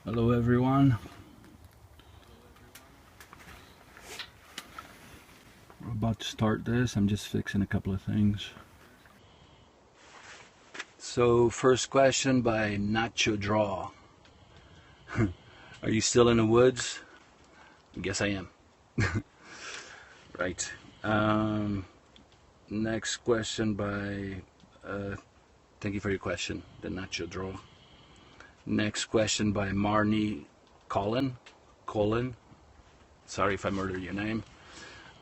Hello everyone. We're about to start this. I'm just fixing a couple of things. So first question by Nacho Draw. Are you still in the woods? I guess I am. Right. Next question by thank you for your question, the Nacho Draw. Next question by Marnie Colin. Sorry if I murdered your name.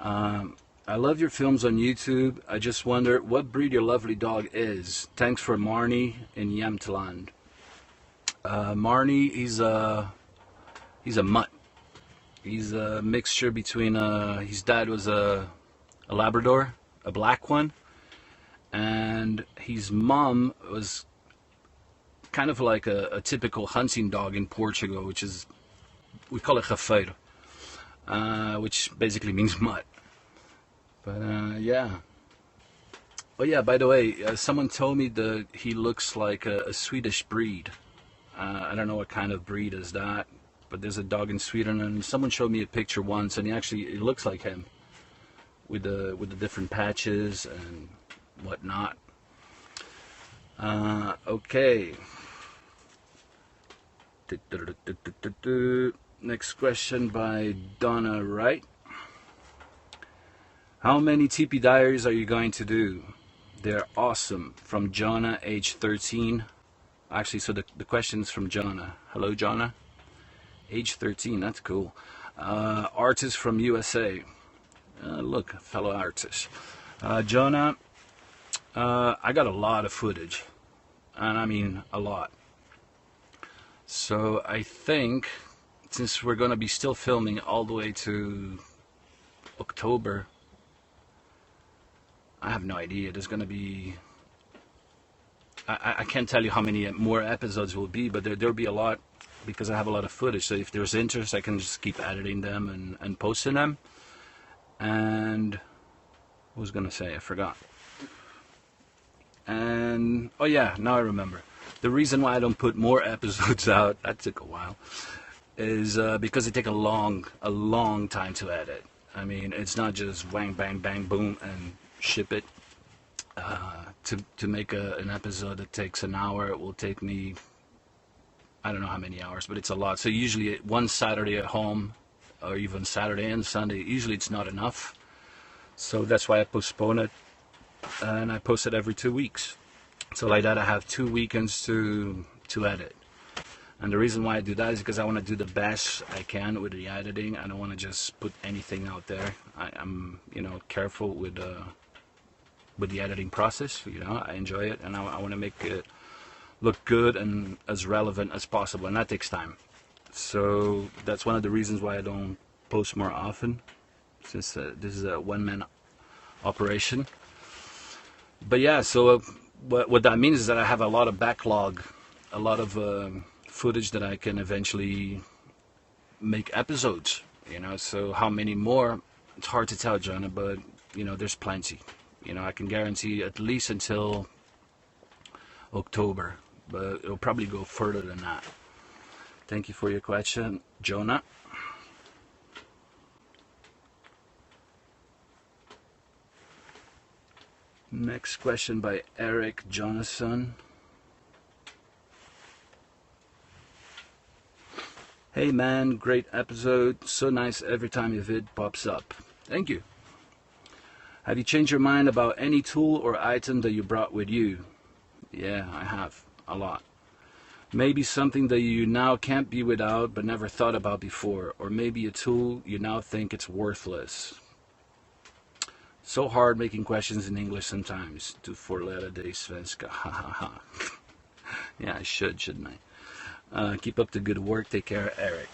I love your films on YouTube. I just wonder what breed your lovely dog is. Thanks for Marnie in Jämtland. Marnie, he's a mutt. He's a mixture between his dad was a Labrador, a black one, and his mom was kind of like a typical hunting dog in Portugal, which is, we call it rafeiro, which basically means mutt. But yeah. Oh yeah, by the way, someone told me that he looks like a Swedish breed. I don't know what kind of breed is that, but there's a dog in Sweden, and someone showed me a picture once, and it looks like him, with the different patches and whatnot. Okay. Next question by Donna Wright. How many Tipi Diaries are you going to do? They're awesome. From Jonah, age 13. Actually, so the question's from Jonah. Hello, Jonah. Age 13, that's cool. Artist from USA. Look, fellow artist. Jonah, I got a lot of footage. And I mean a lot. So I think, since we're going to be still filming all the way to October, I have no idea. There's going to be... I can't tell you how many more episodes will be, but there'll be a lot because I have a lot of footage. So if there's interest, I can just keep editing them and posting them. And what was I going to say? I forgot. And oh yeah, now I remember. The reason why I don't put more episodes out, that took a while, is because it takes a long time to edit. I mean, it's not just whang, bang, bang, boom, and ship it. To make an episode that takes an hour, it will take me, I don't know how many hours, but it's a lot. So usually one Saturday at home, or even Saturday and Sunday, usually it's not enough. So that's why I postpone it, and I post it every 2 weeks. So like that, I have 2 weekends to edit. And the reason why I do that is because I want to do the best I can with the editing. I don't want to just put anything out there. I'm careful with the editing process. I enjoy it, and I want to make it look good and as relevant as possible, and that takes time. So that's one of the reasons why I don't post more often, since this is a one-man operation. But yeah, so what that means is that I have a lot of backlog, a lot of footage that I can eventually make episodes. So how many more? It's hard to tell, Jonah, but there's plenty. I can guarantee at least until October, but it'll probably go further than that. Thank you for your question, Jonah. Next question by Eric Jonathan. Hey man, great episode. So nice every time your vid pops up. Thank you. Have you changed your mind about any tool or item that you brought with you? Yeah, I have. A lot. Maybe something that you now can't be without but never thought about before. Or maybe a tool you now think it's worthless. So hard making questions in English sometimes. Du förlärare dig svenska. Ha ha ha. Yeah, I shouldn't I? Keep up the good work. Take care, Eric.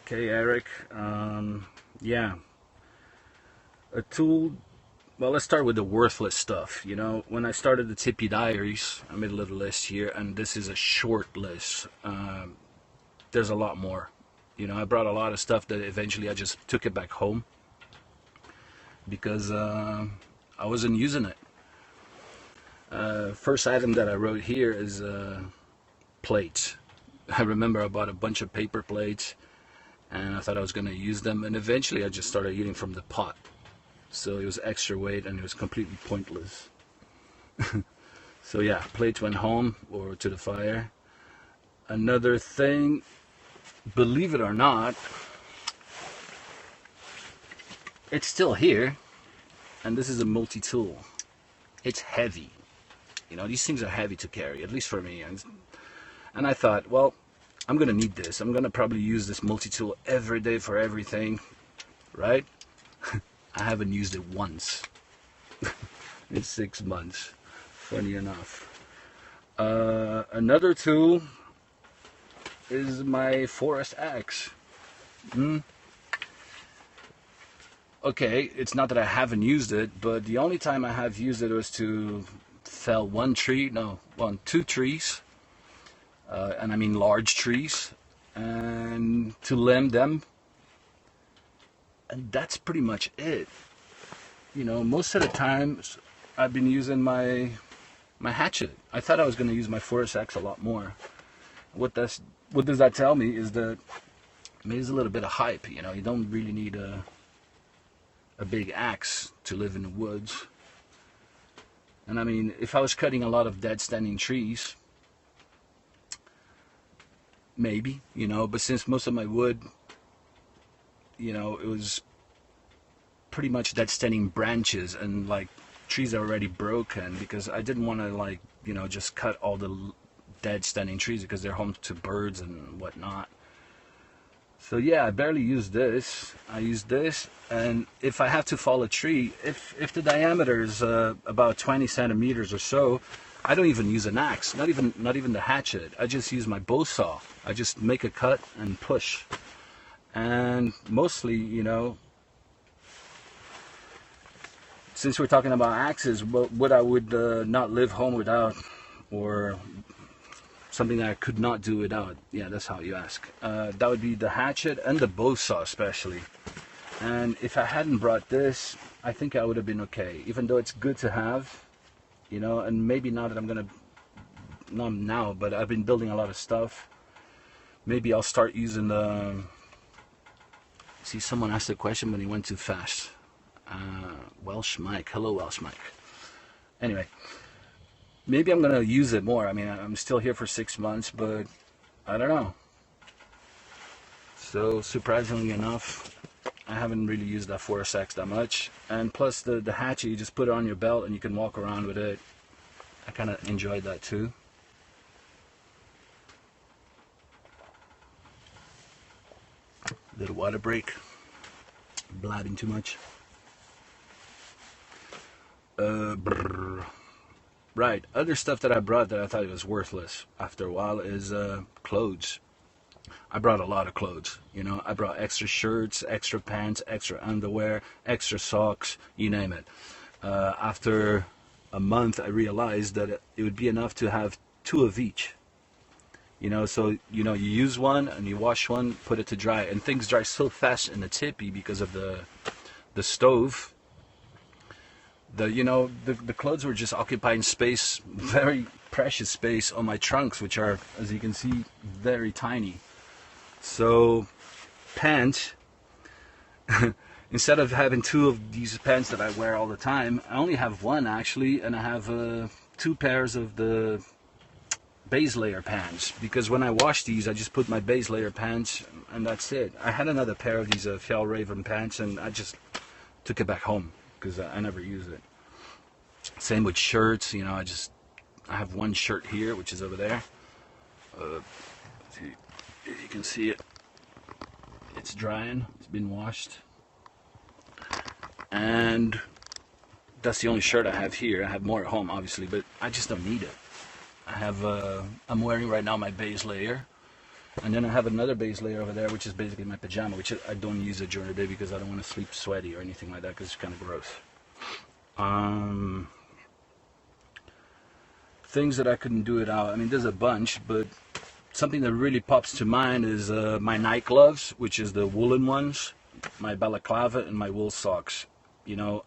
Okay, Eric. Yeah. A tool. Well, let's start with the worthless stuff. When I started the Tipi Diaries, I made a little list here, and this is a short list. There's a lot more. I brought a lot of stuff that eventually I just took it back home because I wasn't using it. First item that I wrote here is plates. I remember I bought a bunch of paper plates, and I thought I was going to use them, and eventually I just started eating from the pot. So it was extra weight, and it was completely pointless. So yeah, plates went home or to the fire. Another thing, believe it or not, it's still here, and this is a multi-tool. It's heavy. You know, these things are heavy to carry, at least for me. And I thought, well, I'm going to need this. I'm going to probably use this multi-tool every day for everything, right? I haven't used it once in 6 months, funny enough. Another tool is my forest axe. Okay, it's not that I haven't used it, but the only time I have used it was to fell two trees, and I mean large trees, and to limb them, and that's pretty much it. You know, most of the time I've been using my hatchet. I thought I was going to use my forest axe a lot more. What does that tell me is that maybe there's a little bit of hype. You know, you don't really need a big axe to live in the woods. And I mean, if I was cutting a lot of dead standing trees, maybe, you know, but since most of my wood, you know, it was pretty much dead standing branches and like trees are already broken, because I didn't want to, like, you know, just cut all the dead standing trees because they're home to birds and whatnot. So yeah, I barely use this. I use this, and if I have to fall a tree, if the diameter is about 20 centimeters or so, I don't even use an axe, not even the hatchet. I just use my bow saw. I just make a cut and push. And mostly, you know, since we're talking about axes, what I would not live home without, or something that I could not do without, yeah, that's how you ask. That would be the hatchet and the bow saw especially. And if I hadn't brought this, I think I would have been okay. Even though it's good to have, you know, and maybe now that I'm gonna, not now, but I've been building a lot of stuff. Maybe I'll start using the. See, someone asked a question, but he went too fast. Welsh Mike, hello Welsh Mike. Anyway, maybe I'm gonna use it more. I mean, I'm still here for 6 months, but I don't know. So surprisingly enough, I haven't really used that forest axe that much. And plus the hatchet, you just put it on your belt and you can walk around with it. I kind of enjoyed that too. Little water break. Blabbing too much. Right, other stuff that I brought that I thought was worthless after a while is clothes. I brought a lot of clothes, you know. I brought extra shirts, extra pants, extra underwear, extra socks, you name it. After a month, I realized that it would be enough to have 2 of each. You know, so, you know, you use one and you wash one, put it to dry, and things dry so fast in the Tipi because of the stove. You know, the clothes were just occupying space, very precious space on my trunks, which are, as you can see, very tiny. So, pants, instead of having 2 of these pants that I wear all the time, I only have 1 actually, and I have 2 pairs of the base layer pants, because when I wash these, I just put my base layer pants, and that's it. I had another pair of these Fjallraven pants, and I just took it back home because I never use it. Same with shirts, you know. I have 1 shirt here, which is over there. You can see it. It's drying. It's been washed, and that's the only shirt I have here. I have more at home, obviously, but I just don't need it. I have. I'm wearing right now my base layer, and then I have another base layer over there, which is basically my pajama, which I don't use it during the day because I don't want to sleep sweaty or anything like that, because it's kind of gross. Things that I couldn't do without. I mean, there's a bunch, but something that really pops to mind is my night gloves, which is the woolen ones, my balaclava, and my wool socks. You know,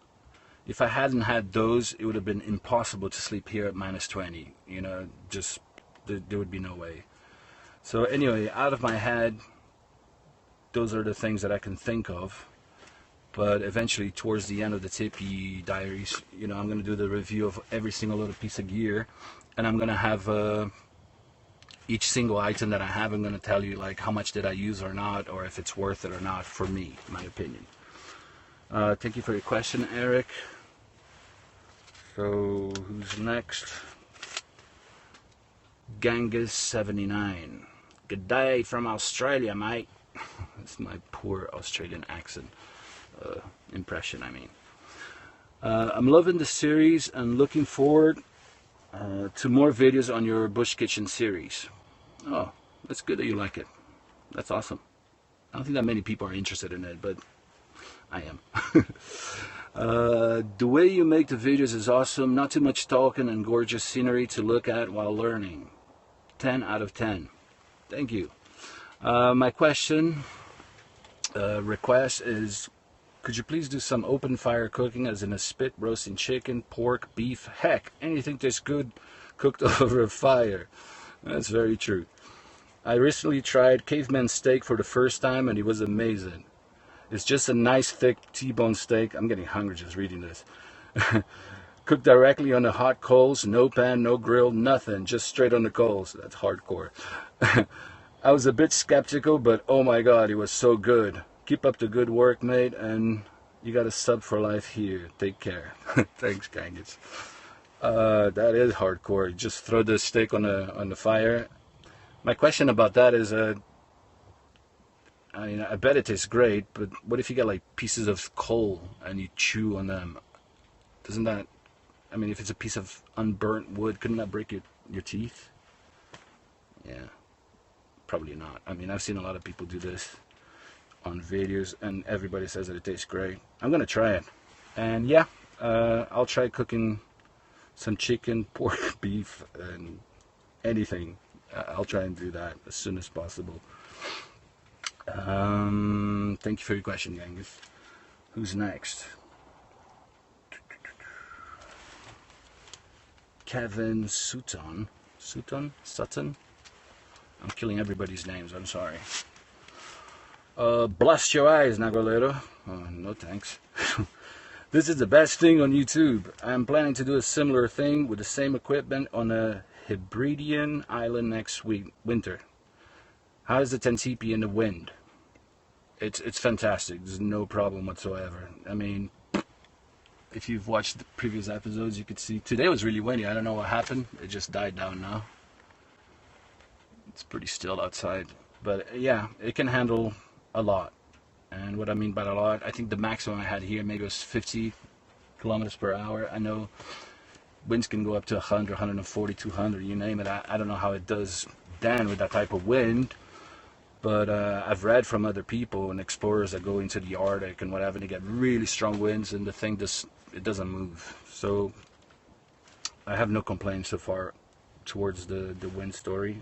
if I hadn't had those, it would have been impossible to sleep here at -20. You know, just there would be no way. So anyway, out of my head, those are the things that I can think of. But eventually, towards the end of the Tipi Diaries, you know, I'm going to do the review of every single little piece of gear, and I'm going to have each single item that I have. I'm going to tell you like how much did I use or not, or if it's worth it or not for me, my opinion. Thank you for your question, Eric. So who's next? Genghis79. Good day from Australia, mate. That's my poor Australian accent. Impression, I mean. I'm loving the series and looking forward to more videos on your Bush Kitchen series. Oh, that's good that you like it. That's awesome. I don't think that many people are interested in it, but I am. The way you make the videos is awesome. Not too much talking and gorgeous scenery to look at while learning. 10 out of 10. Thank you. My question, request is, could you please do some open fire cooking, as in a spit roasting chicken, pork, beef, heck, anything tastes good cooked over a fire. That's very true. I recently tried caveman steak for the first time and it was amazing. It's just a nice thick T-bone steak. I'm getting hungry just reading this. Cooked directly on the hot coals, no pan, no grill, nothing, just straight on the coals. That's hardcore. I was a bit skeptical, but oh my god, it was so good. Keep up the good work, mate, and you got a sub for life here. Take care. Thanks, Genghis. That is hardcore. You just throw the steak on the fire. My question about that is, I mean, I bet it tastes great, but what if you get like pieces of coal and you chew on them? Doesn't that, I mean, if it's a piece of unburnt wood, couldn't that break your teeth? Yeah, probably not. I mean, I've seen a lot of people do this on videos and everybody says that it tastes great. I'm gonna try it, and yeah, I'll try cooking some chicken, pork, beef, and anything. I'll try and do that as soon as possible. Thank you for your question, Genghis. Who's next? Kevin Sutton. Sutton? I'm killing everybody's names, I'm sorry. Blast your eyes, Nagualero. Oh, no thanks. This is the best thing on YouTube. I'm planning to do a similar thing with the same equipment on a Hebridean island next winter. How is the Tipi in the wind? It's fantastic. There's no problem whatsoever. I mean, if you've watched the previous episodes, you could see today was really windy. I don't know what happened. It just died down now. It's pretty still outside. But yeah, it can handle a lot. And what I mean by a lot, I think the maximum I had here maybe was 50 kilometers per hour. I know winds can go up to 100, 140, 200, you name it. I don't know how it does then with that type of wind. But I've read from other people and explorers that go into the Arctic and whatever, and they get really strong winds and the thing just, it doesn't move. So I have no complaints so far towards the wind story.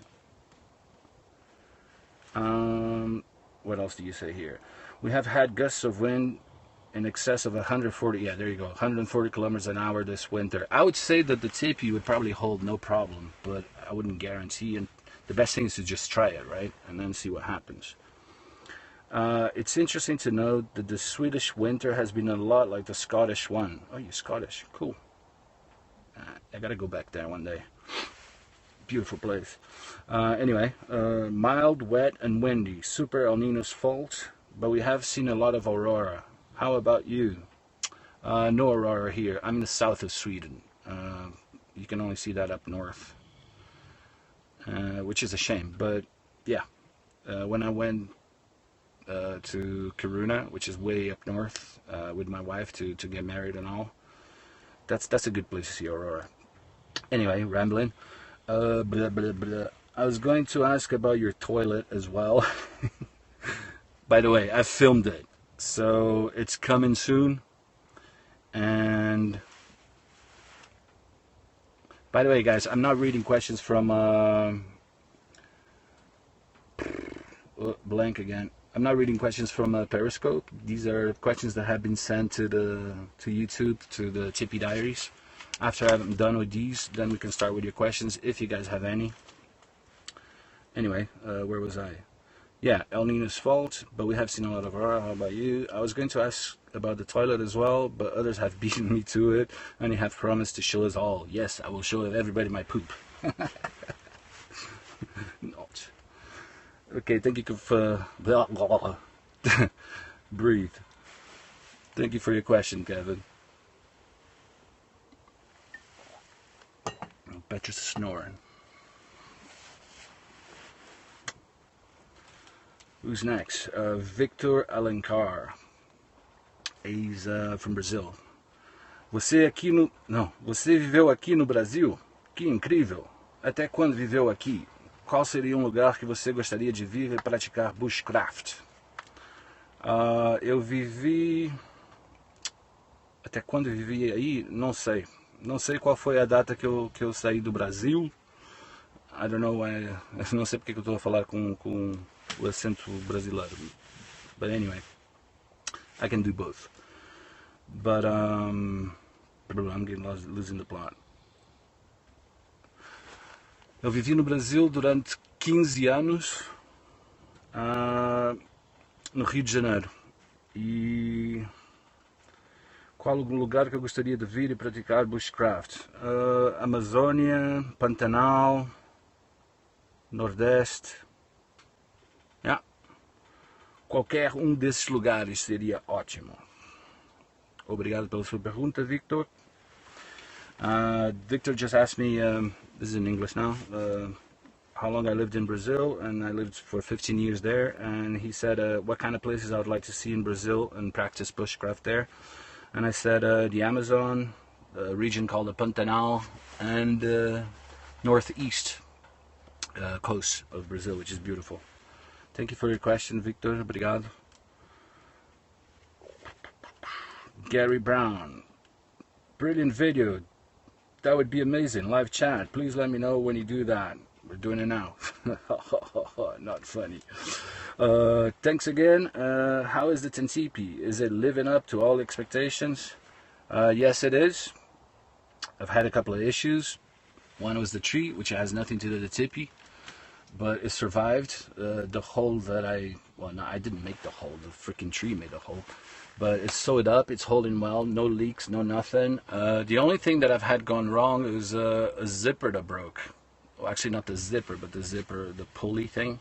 What else do you say here? We have had gusts of wind in excess of 140, yeah, there you go, 140 kilometers an hour this winter. I would say that the Tipi would probably hold no problem, but I wouldn't guarantee. And the best thing is to just try it, right? And then see what happens. It's interesting to note that the Swedish winter has been a lot like the Scottish one. Oh, you're Scottish. Cool. I gotta go back there one day. Beautiful place. Anyway, mild, wet, and windy. Super El Nino's fault, but we have seen a lot of aurora. How about you? No aurora here. I'm in the south of Sweden. You can only see that up north. Which is a shame, but yeah, when I went to Kiruna, which is way up north, with my wife to get married and all, that's a good place to see aurora. Anyway, rambling. Blah, blah, blah. I was going to ask about your toilet as well. By the way, I filmed it, so it's coming soon. And by the way, guys, I'm not reading questions from blank again. I'm not reading questions from Periscope. These are questions that have been sent to YouTube, to the Tipi Diaries. After I'm done with these, then we can start with your questions if you guys have any. Anyway, where was I? Yeah, El Nino's fault, but we have seen a lot of horror. How about you? I was going to ask about the toilet as well, but others have beaten me to it, and you have promised to show us all. Yes, I will show everybody my poop. Not. Okay, thank you for... Breathe. Thank you for your question, Kevin. Petrus is snoring. Who's next? Victor Alencar. He's from Brazil. Você aqui no... Não, você viveu aqui no Brasil? Que incrível! Até quando viveu aqui? Qual seria um lugar que você gostaria de vir e praticar bushcraft? Eu vivi... Até quando eu vivi aí? Não sei. Não sei qual foi a data que eu saí do Brasil. I don't know why... Não sei porque eu estou a falar com o acento brasileiro. But anyway, I can do both. But I'm losing the plot. Eu vivi no Brasil durante 15 anos, no Rio de Janeiro. E qual o lugar que eu gostaria de vir e praticar bushcraft? Amazônia, Pantanal, Nordeste. Yeah. Qualquer um desses lugares seria ótimo. Obrigado pela sua pergunta, Victor. Victor just asked me, this is in English now, how long I lived in Brazil, and I lived for 15 years there, and he said what kind of places I would like to see in Brazil and practice bushcraft there. And I said the Amazon, a region called the Pantanal, and northeast coast of Brazil, which is beautiful. Thank you for your question, Victor. Obrigado. Gary Brown. Brilliant video. That would be amazing. Live chat. Please let me know when you do that. We're doing it now. Not funny. Thanks again. How is the Tipi? Is it living up to all expectations? Yes, it is. I've had a couple of issues. One was the tree, which has nothing to do with the Tipi, but it survived. The hole that I didn't make the hole. The freaking tree made the hole. But it's sewed up, it's holding well, no leaks, no nothing. The only thing that I've had gone wrong is a zipper that broke. Well, actually not the zipper, but the pulley thing.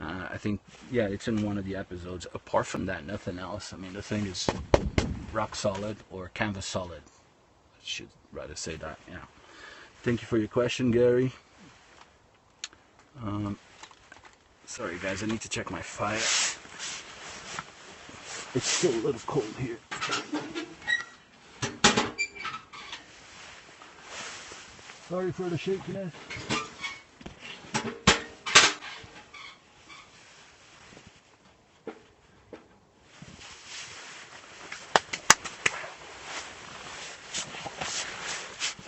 I think, yeah, it's in one of the episodes. Apart from that, nothing else. I mean, the thing is rock solid or canvas solid. I should rather say that, yeah. Thank you for your question, Gary. Sorry guys, I need to check my fire. It's still a little cold here. Sorry for the shakiness.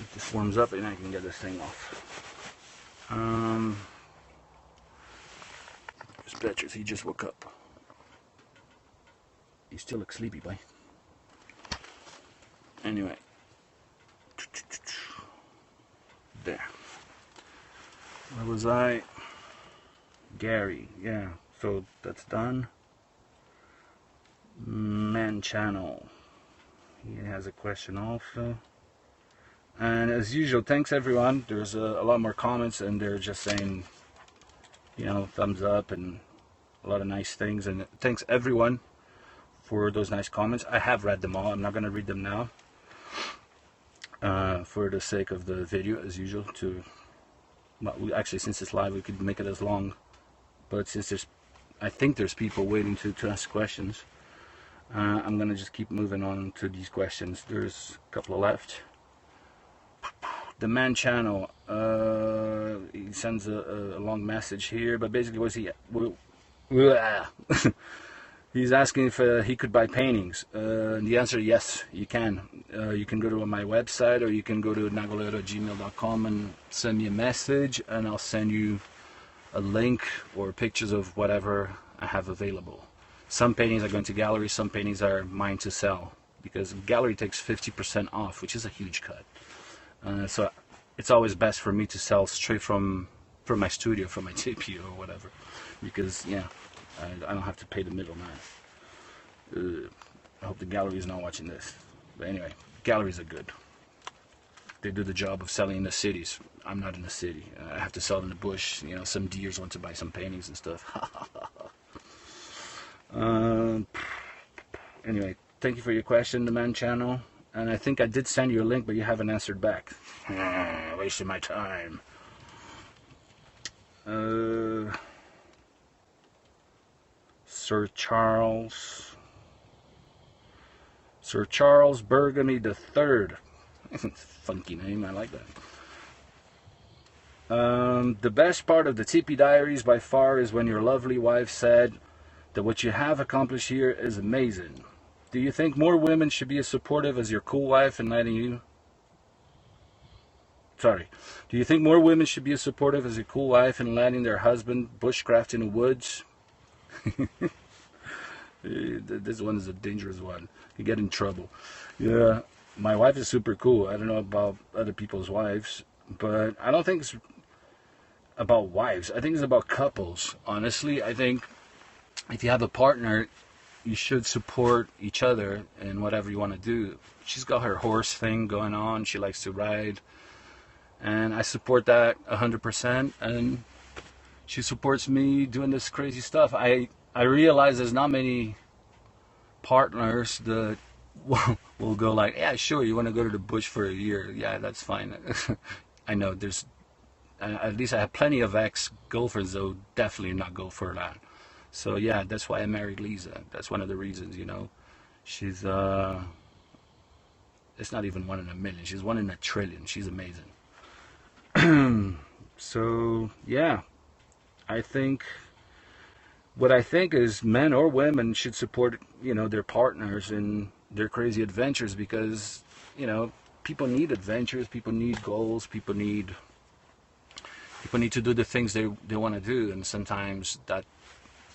If this warms up and I can get this thing off. There's Petrus, he just woke up. You still look sleepy, boy. Anyway. There. Where was I? Gary. Yeah, so that's done. Man channel. He has a question also. And as usual, thanks everyone. There's a lot more comments and they're just saying, you know, thumbs up and a lot of nice things. And thanks everyone for those nice comments. I have read them all. I'm not going to read them now for the sake of the video, as usual. Actually, since it's live, we could make it as long, but since I think there's people waiting to ask questions, I'm going to just keep moving on to these questions. There's a couple left. The man channel, he sends a long message here, but basically what's he he's asking if he could buy paintings. The answer, yes, you can. You can go to my website, or you can go to nagualero@gmail.com and send me a message, and I'll send you a link or pictures of whatever I have available. Some paintings are going to gallery, some paintings are mine to sell, because gallery takes 50% off, which is a huge cut. So it's always best for me to sell straight from for my studio, for my Tipi or whatever, because yeah, I don't have to pay the middleman. I hope the gallery is not watching this. But anyway, galleries are good. They do the job of selling in the cities. I'm not in the city. I have to sell in the bush. You know, some deers want to buy some paintings and stuff. Anyway, thank you for your question, the man channel. And I think I did send you a link, but you haven't answered back. Wasting my time. Sir Charles Burgundy the Third. Funky name, I like that. The best part of the Tipi Diaries by far is when your lovely wife said that what you have accomplished here is amazing. Do you think more women should be as supportive as your cool wife in letting you... Sorry. Do you think more women should be as supportive as your cool wife in letting their husband bushcraft in the woods? This one is a dangerous one. You get in trouble. Yeah, my wife is super cool. I don't know about other people's wives, but I don't think it's about wives. I think it's about couples. Honestly, I think if you have a partner, you should support each other in whatever you want to do. She's got her horse thing going on. She likes to ride, and I support that 100%. And she supports me doing this crazy stuff. I realize there's not many partners that will go like, yeah, sure, you want to go to the bush for a year, yeah, that's fine. I know there's at least I have plenty of ex-girlfriends that would definitely not go for that. So yeah, that's why I married Lisa. That's one of the reasons, you know. She's it's not even 1 in a million, she's 1 in a trillion. She's amazing. So yeah, what I think is men or women should support, you know, their partners in their crazy adventures, because, you know, people need adventures, people need goals, people need to do the things they want to do, and sometimes that,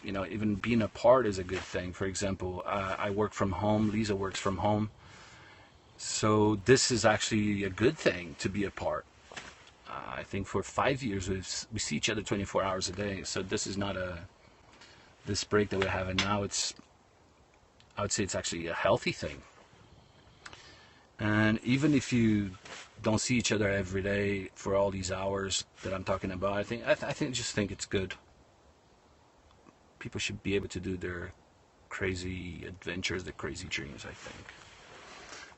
you know, even being apart is a good thing. For example, I work from home, Lisa works from home, so this is actually a good thing to be apart. I think for 5 years we see each other 24 hours a day, so this is not this break that we're having now, I would say it's actually a healthy thing. And even if you don't see each other every day for all these hours that I'm talking about, I just think it's good. People should be able to do their crazy adventures, their crazy dreams, I think.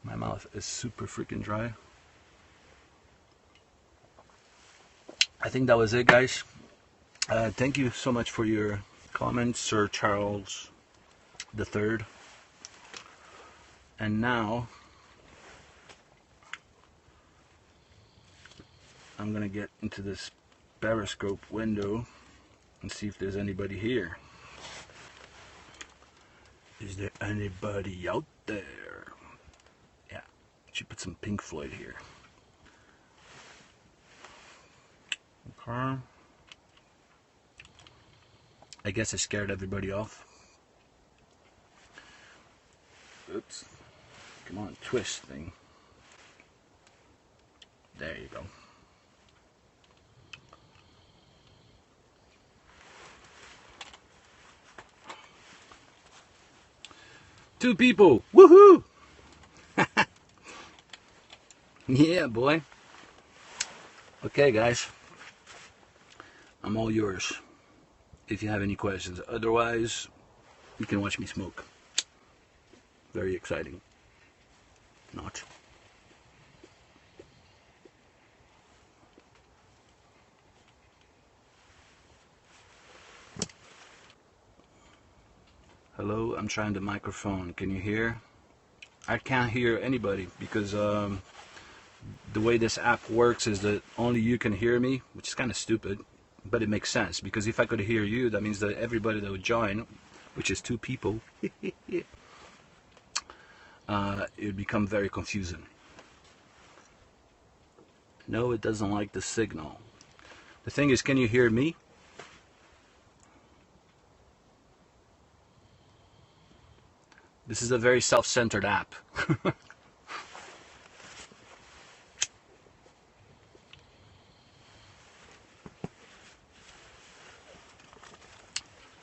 My mouth is super freaking dry. I think that was it, guys. Thank you so much for your comments, Sir Charles the Third. And now I'm gonna get into this periscope window and see if there's anybody here. Is there anybody out there? Yeah, should put some Pink Floyd here. Okay. I guess I scared everybody off. Oops. Come on, twist thing. There you go. Two people. Woohoo! Yeah, boy. Okay, guys. I'm all yours if you have any questions. Otherwise, you can watch me smoke. Very exciting. Not. Hello, I'm trying the microphone. Can you hear? I can't hear anybody because the way this app works is that only you can hear me, which is kind of stupid, but it makes sense, because if I could hear you, that means that everybody that would join, which is 2 people, it would become very confusing. No, it doesn't like the signal. The thing is, can you hear me? This is a very self-centered app.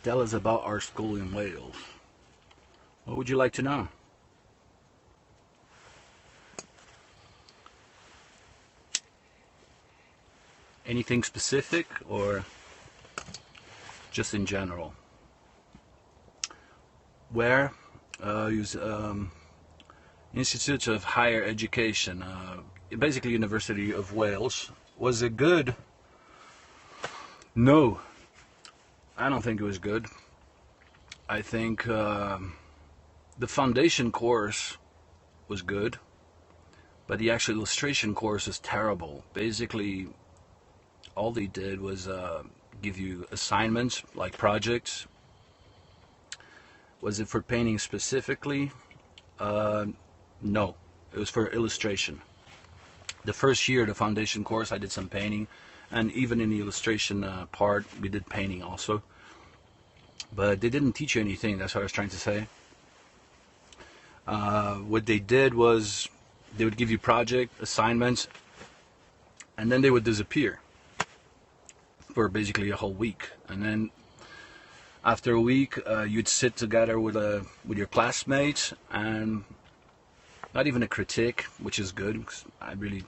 Tell us about our school in Wales. What would you like to know? Anything specific or just in general? Where? Use Institute of Higher Education, basically University of Wales. Was it good? No, I don't think it was good. I think the foundation course was good, but the actual illustration course is terrible. Basically, all they did was give you assignments, like projects. Was it for painting specifically? No, it was for illustration. The first year, the foundation course, I did some painting, and even in the illustration part, we did painting also. But they didn't teach you anything, that's what I was trying to say. What they did was, they would give you project assignments, and then they would disappear for basically a whole week. And then after a week, you'd sit together with your classmates, and not even a critique, which is good, because I really,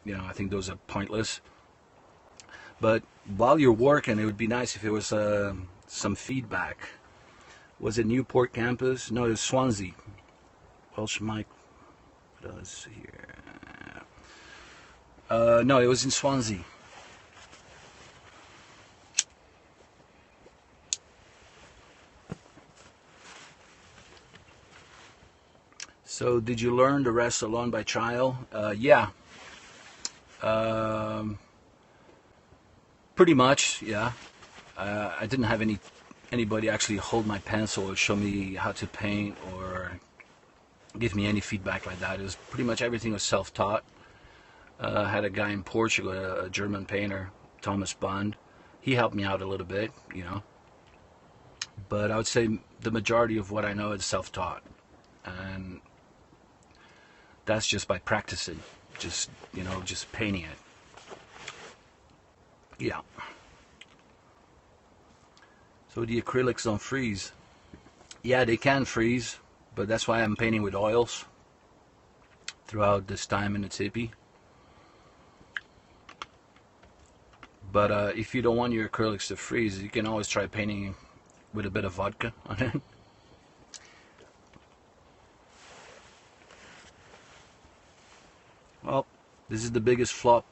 I think those are pointless. But while you're working, it would be nice if it was some feedback. Was it Newport campus? No, it was Swansea. Welsh Mike, what else here? No, it was in Swansea. So, did you learn the rest alone by trial? Yeah. Pretty much, yeah. I didn't have anybody actually hold my pencil or show me how to paint or give me any feedback like that. It was pretty much everything was self-taught. I had a guy in Portugal, a German painter, Thomas Bond. He helped me out a little bit, But I would say the majority of what I know is self-taught. And that's just by practicing, just painting it. Yeah. So the acrylics don't freeze. Yeah, they can freeze, but that's why I'm painting with oils throughout this time in the Tipi. But if you don't want your acrylics to freeze, you can always try painting with a bit of vodka on it. Well, this is the biggest flop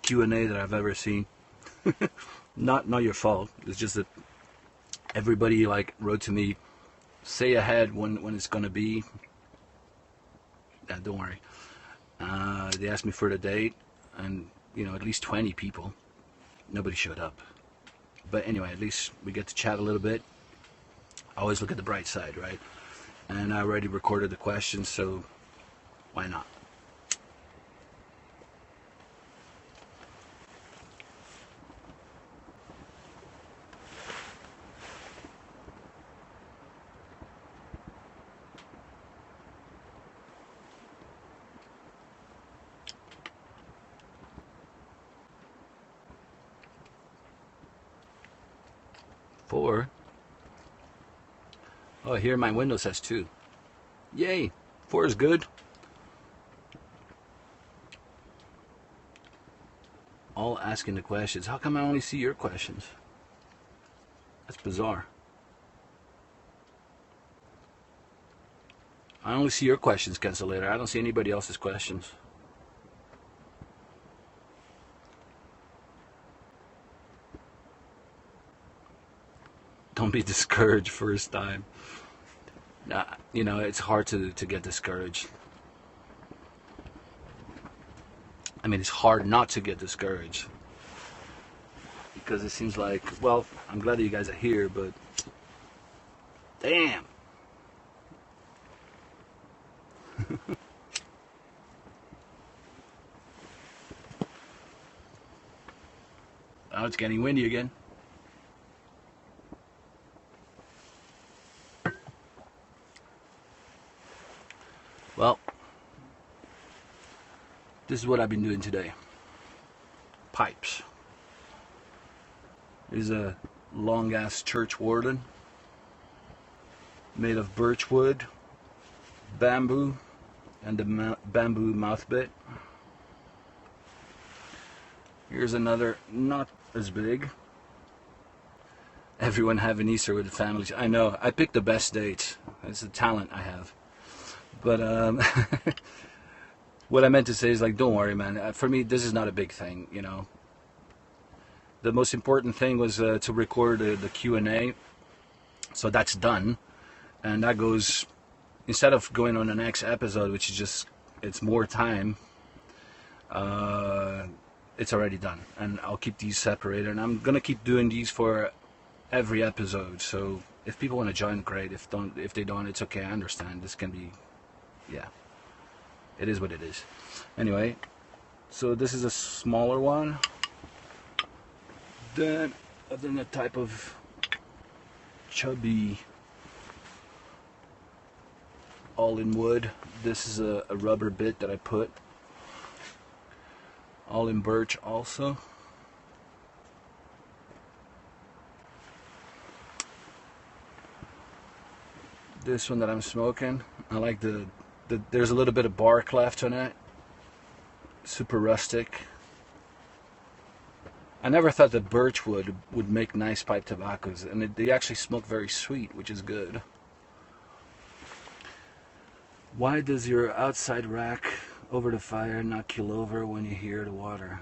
Q&A that I've ever seen. Not your fault. It's just that everybody wrote to me, say ahead when it's gonna be. Don't worry. They asked me for the date, and at least 20 people. Nobody showed up. But anyway, at least we get to chat a little bit. I always look at the bright side, right? And I already recorded the questions, so why not? Four. Oh, here my window says 2. Yay! 4 is good. All asking the questions. How come I only see your questions? That's bizarre. I only see your questions, Cancelator. I don't see anybody else's questions. Don't be discouraged first time. It's hard to get discouraged. I mean, it's hard not to get discouraged. Because it seems like, well, I'm glad that you guys are here, but damn. Now it's getting windy again. Well, this is what I've been doing today. Pipes. There's a long ass church warden made of birch wood, bamboo, and the bamboo mouth bit. Here's another, not as big. Everyone having Easter with the families. I know, I picked the best dates. It's a talent I have. But what I meant to say is, like, don't worry, man. For me, this is not a big thing, you know. The most important thing was to record the Q&A. So that's done. And that goes, instead of going on the next episode, which is just, it's more time, it's already done. And I'll keep these separated. And I'm going to keep doing these for every episode. So if people want to join, great. If they don't, it's okay. I understand. This can be, yeah, it is what it is. Anyway, so this is a smaller one. Then a type of chubby, all in wood. This is a rubber bit that I put, all in birch also. This one that I'm smoking, I like there's a little bit of bark left on it. Super rustic. I never thought that birch wood would make nice pipe tobaccos, and they actually smoke very sweet, which is good. Why does your outside rack over the fire not kill over when you hear the water?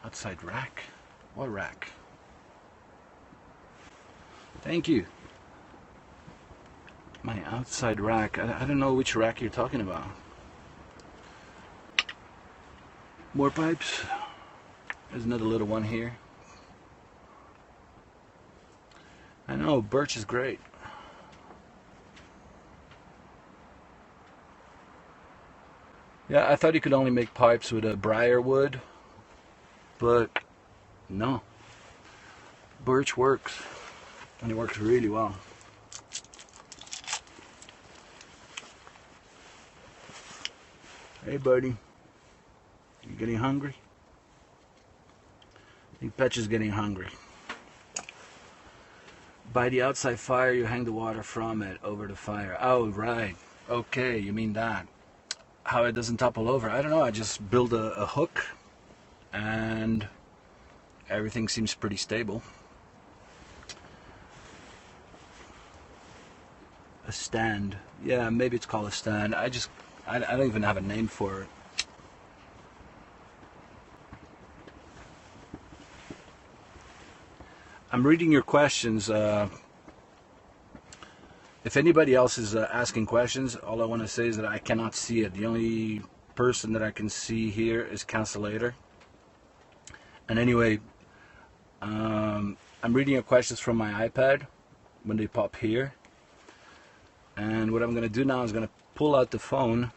Outside rack? What rack? Thank you. My outside rack. I don't know which rack you're talking about. More pipes. There's another little one here. I know, birch is great. Yeah, I thought you could only make pipes with a briar wood, but no. Birch works, and it works really well. Hey buddy, you getting hungry? I think Petch is getting hungry. By the outside fire, you hang the water from it over the fire. Oh, right. Okay, you mean that. How it doesn't topple over. I don't know, I just build a hook and everything seems pretty stable. A stand. Yeah, maybe it's called a stand. I don't even have a name for it. I'm reading your questions. If anybody else is asking questions, all I want to say is that I cannot see it. The only person that I can see here is Cancellator. And anyway, I'm reading your questions from my iPad when they pop here. And what I'm going to do now is going to pull out the phone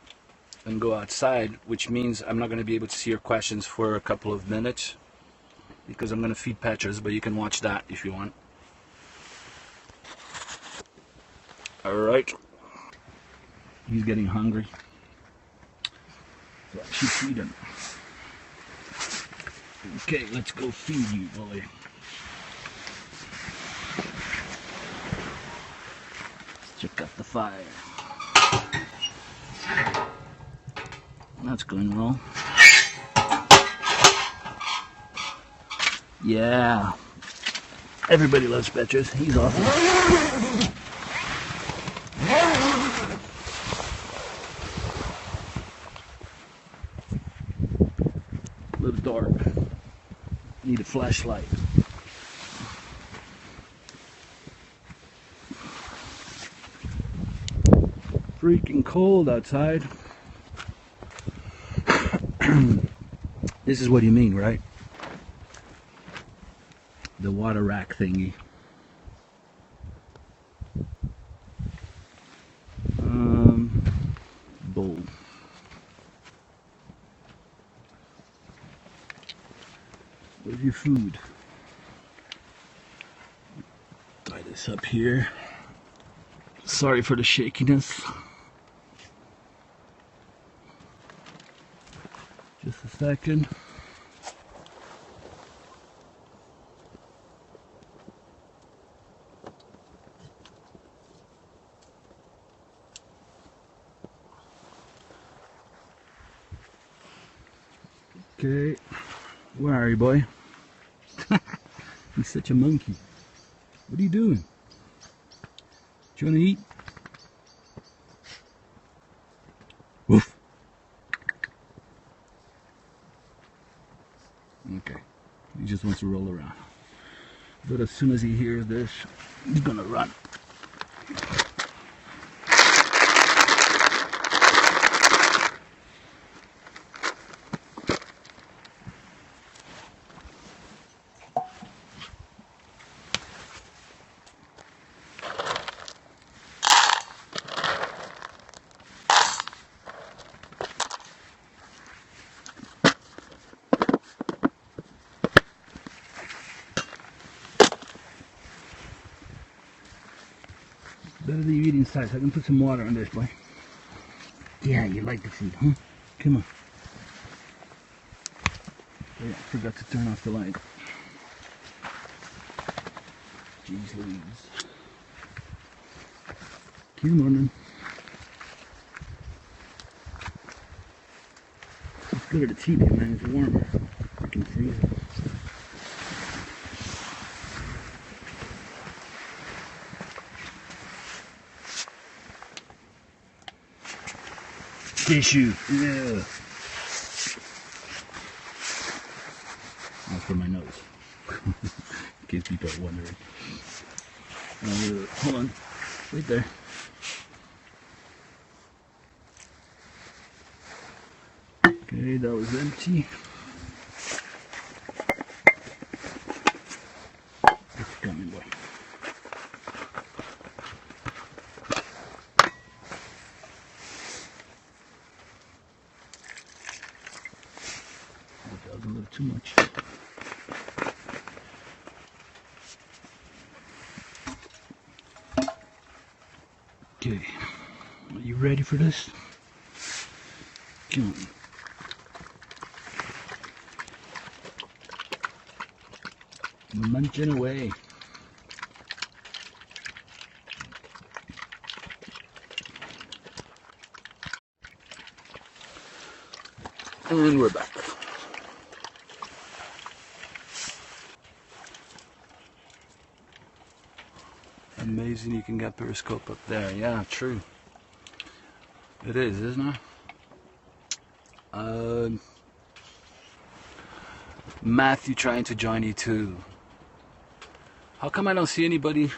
and go outside, which means I'm not going to be able to see your questions for a couple of minutes, because I'm going to feed Petrus, but you can watch that if you want. Alright. He's getting hungry. So I should feed him. Okay, let's go feed you, boy. Let's check out the fire. That's going well. Yeah. Everybody loves Petrus. He's awesome. A little dark. Need a flashlight. Freaking cold outside. This is what you mean, right? The water rack thingy. Bowl. Where's your food? Tie this up here. Sorry for the shakiness. Just a second. Okay, where are you, boy? He's such a monkey. What are you doing? Do you want to eat? Woof. Okay, he just wants to roll around. But as soon as he hears this, he's gonna run. Better that you eat inside, so I can put some water on this, boy. Yeah, you like the food, huh? Come on. Oh, yeah, I forgot to turn off the light. Jeez Louise. Come on then. Let's go to the teepee, man. It's warmer. Freaking freezing. Tissue. Yeah. That's for my nose. In case people are wondering. Hold on. Wait there. Okay, that was empty. It's coming, boy. That was a little too much. Okay, are you ready for this? Come on. Munching away. And we're back. Amazing you can get periscope up there. Yeah, true. It is, isn't it? Matthew trying to join you too. How come I don't see anybody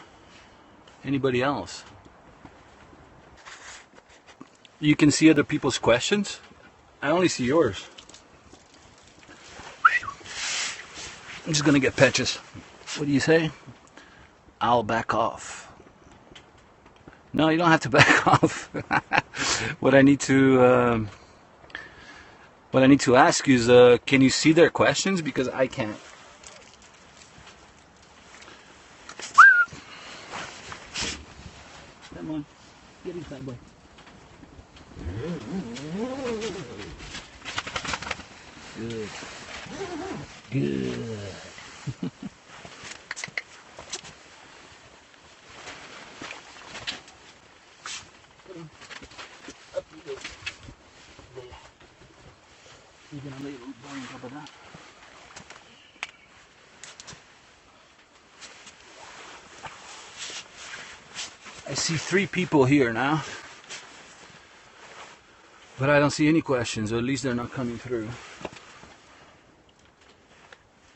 else? You can see other people's questions? I only see yours. I'm just gonna get patches. What do you say? I'll back off. No, you don't have to back off. What I need to ask you is, can you see their questions? Because I can't. Come on, get inside, boy. Good. Good. Up you go. There. You're gonna lay a little boy on top of that. I see 3 people here now, but I don't see any questions, or at least they're not coming through.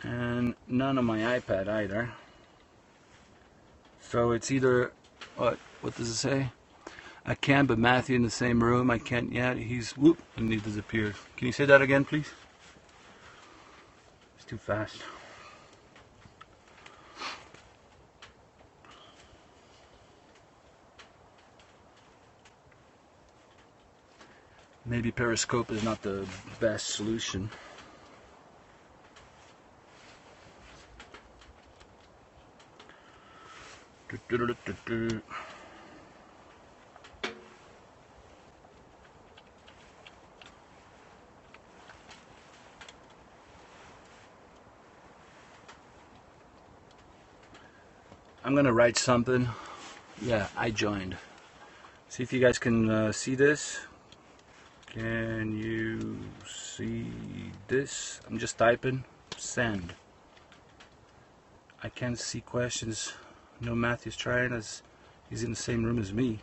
And none on my iPad either. So it's either, what does it say? I can, but Matthew in the same room. I can't yet. He's, whoop, and he disappeared. Can you say that again, please? It's too fast. Maybe periscope is not the best solution. I'm gonna write something. Yeah, I joined. See if you guys can see this. Can you see this. I'm just typing send. I can't see questions. No, Matthew's trying, as he's in the same room as me,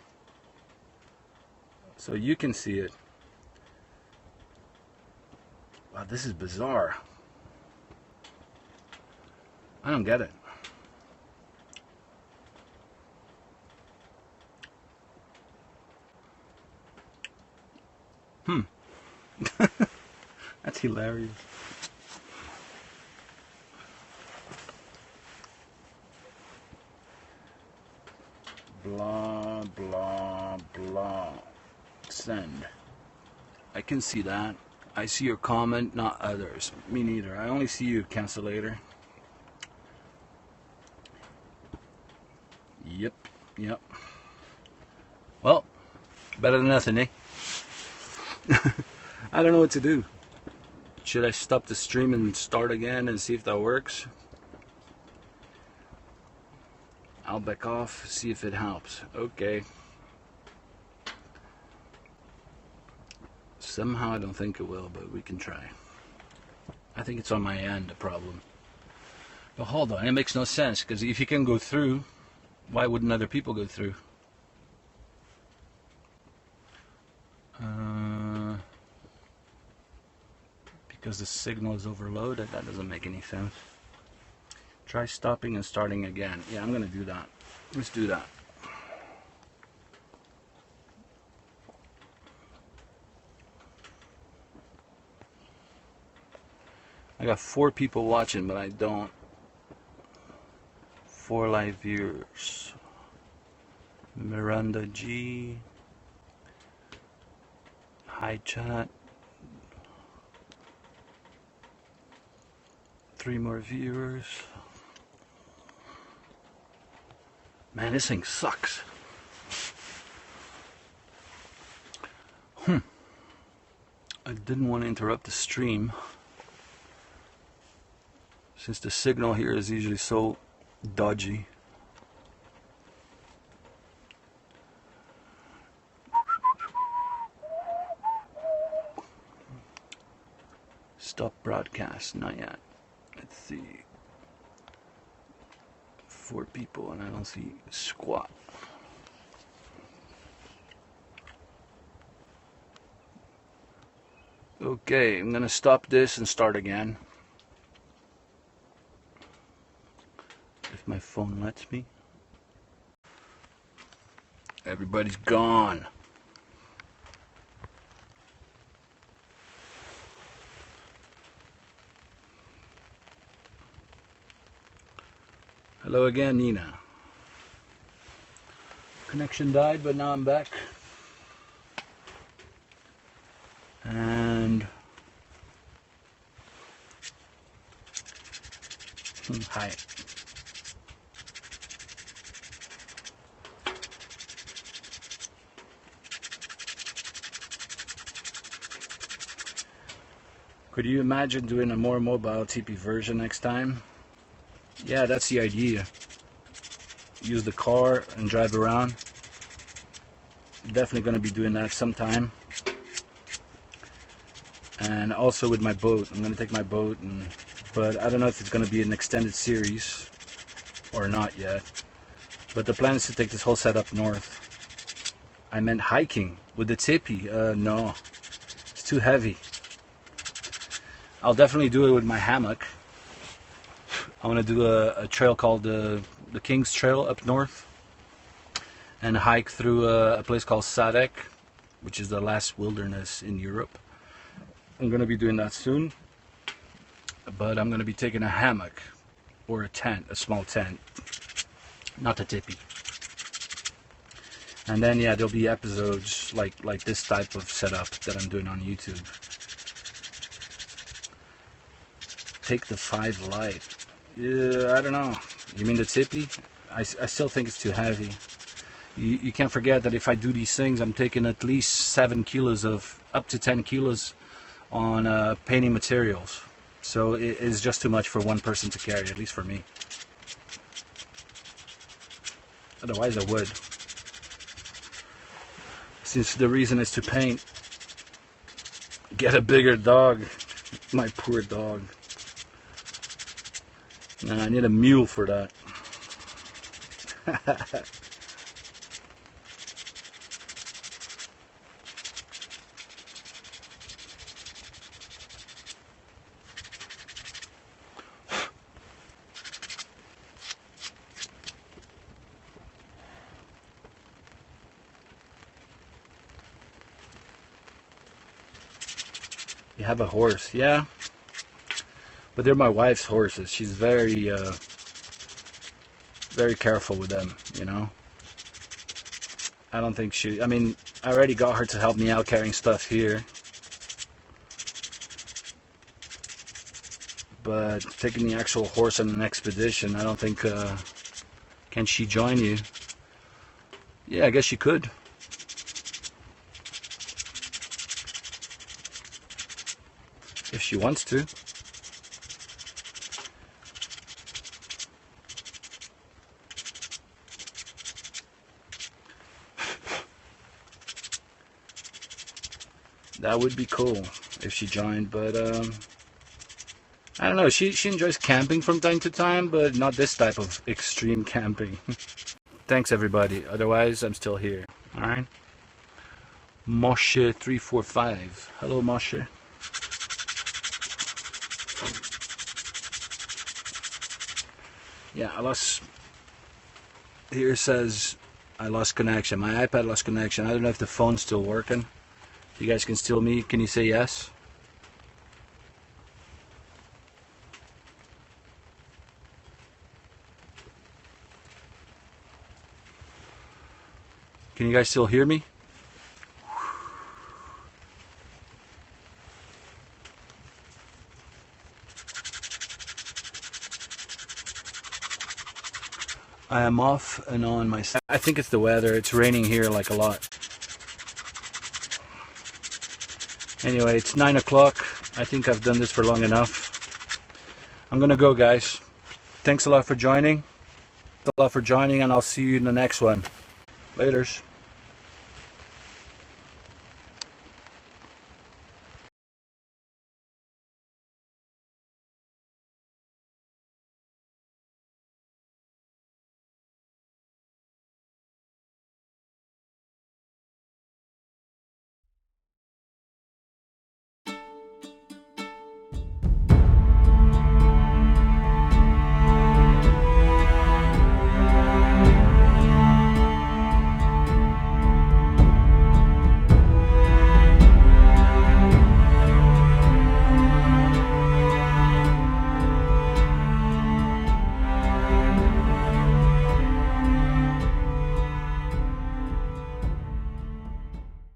so you can see it. Wow, this is bizarre. I don't get it. That's hilarious. Blah, blah, blah. Send. I can see that. I see your comment, not others. Me neither. I only see you, cancellator. Yep, yep. Well, better than nothing, eh? I don't know what to do. Should I stop the stream and start again and see if that works? I'll back off, see if it helps. Okay. Somehow I don't think it will, but we can try. I think it's on my end, the problem. But hold on, it makes no sense, because if you can go through, why wouldn't other people go through? Because the signal is overloaded. That doesn't make any sense. Try stopping and starting again. Yeah, I'm gonna do that. Let's do that. I got 4 people watching, but I don't. 4 live viewers. Miranda G. Hi chat. 3 more viewers. Man, this thing sucks. I didn't want to interrupt the stream, since the signal here is usually so dodgy. Stop broadcast, not yet. Let's see. 4 people and I don't see squat. Okay, I'm gonna stop this and start again. If my phone lets me. Everybody's gone. Hello again, Nina. Connection died, but now I'm back. And hi. Could you imagine doing a more mobile TP version next time? Yeah, that's the idea. Use the car and drive around. Definitely going to be doing that sometime. And also with my boat. I'm going to take my boat, but I don't know if it's going to be an extended series or not yet. But the plan is to take this whole setup north. I meant hiking with the Tipi. No, it's too heavy. I'll definitely do it with my hammock. I want to do a trail called the King's Trail up north and hike through a place called Sadek, which is the last wilderness in Europe. I'm going to be doing that soon, but I'm going to be taking a hammock or a tent, a small tent, not a tipi. And then yeah, there'll be episodes like this type of setup that I'm doing on YouTube. Take the 5 light. Yeah, I don't know. You mean the tipi? I still think it's too heavy. You can't forget that if I do these things, I'm taking at least 7 kilos of, up to 10 kilos on painting materials. So it is just too much for one person to carry, at least for me. Otherwise I would. Since the reason is to paint. Get a bigger dog. My poor dog. Nah, I need a mule for that. You have a horse, yeah. But they're my wife's horses. She's very careful with them, you know. I don't think I mean, I already got her to help me out carrying stuff here. But taking the actual horse on an expedition, I don't think, can she join you? Yeah, I guess she could. If she wants to. That would be cool if she joined, but I don't know. She enjoys camping from time to time, but not this type of extreme camping. Thanks everybody. Otherwise, I'm still here. All right. Moshe345. Hello, Moshe. Yeah, I lost. Here says I lost connection. My iPad lost connection. I don't know if the phone's still working. You guys can still me. Can you say yes? Can you guys still hear me? I am off and on my... I think it's the weather. It's raining here like a lot. Anyway, it's 9 o'clock. I think I've done this for long enough. I'm gonna go, guys. Thanks a lot for joining. And I'll see you in the next one. Laters.